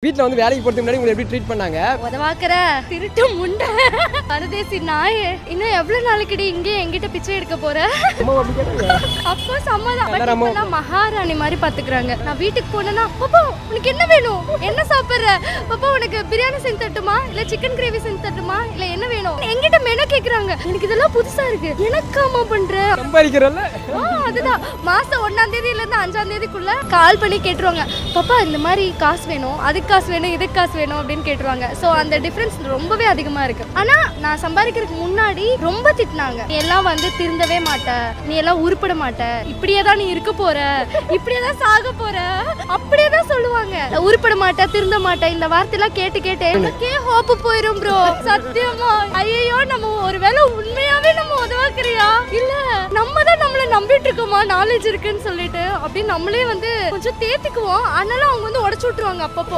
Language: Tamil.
வீட்ல வந்து வேலைக்கு போறதுக்கு முன்னாடி உங்களை எப்படி ட்ரீட் பண்ணாங்க? உதவாக்குற திருட்டு முண்டை பரதேசி நாய், இன்னும் எவ்வளவு நாளைக்குடி இங்கே என்கிட்ட பிச்சை எடுக்க போற? அப்போ சம்மதம். மகாராணி மாதிரி பாத்துக்கிறாங்க. நான் வீட்டுக்கு போனேன்னா, பாப்பா உனக்கு என்ன வேணும், என்ன சாப்பிடுற, பாப்பா உனக்கு பிரியாணி செஞ்சு தட்டுமா, இல்ல சிக்கன் கிரேவி செஞ்சு தட்டுமா, இல்ல என்ன வேணும், என்கிட்ட மெனு கேக்குறாங்க. எனக்கு இதெல்லாம் புதுசா இருக்கு. எனக்காமா பண்ற சம்பாதிக்கிறல்ல? அதுதான் மாசம் 1ஆம் தேதியில இருந்து 5ஆம் தேதிக்குள்ள கால் பண்ணி கேட்டுருவாங்க. பாப்பா இந்த மாதிரி காசு வேணும், அதுக்கு காசு வேணும், இதுக்கு காசு வேணும் அப்படின்னு கேட்டுருவாங்க. சோ அந்த டிஃபரன்ஸ் ரொம்பவே அதிகமா இருக்கு. ஆனா நான் சம்பாதிக்கிறதுக்கு முன்னாடி ரொம்ப திட்டினாங்க. நீ எல்லாம் வந்து திருந்தவே மாட்ட, நீ எல்லாம் உருப்பட மாட்ட, இப்படியே தான் நீ இருக்க போற, இப்படியே தான் சாக போற, அப்படியே தான் சொல்லுவாங்க. உருப்பட மாட்ட, திருந்த மாட்ட, இந்த வார்த்தையெல்லாம் கேட்டு கேட்டு எனக்கே ஹோப் போயிரும் ப்ரோ. சத்தியமா ஐயோ, நம்ம ஒருவேளை உண்மையாவே நம்ம உதவாக்குறியா இல்ல நம்ம தான் நம்மள நம்பிட்டு இருக்கோமா நாலேஜ் இருக்குன்னு சொல்லிட்டு அப்படின்னு நம்மளே வந்து கொஞ்சம் தேத்திக்குவோம். ஆனாலும் அவங்க வந்து உடைச்சு விட்டுருவாங்க அப்பப்போ.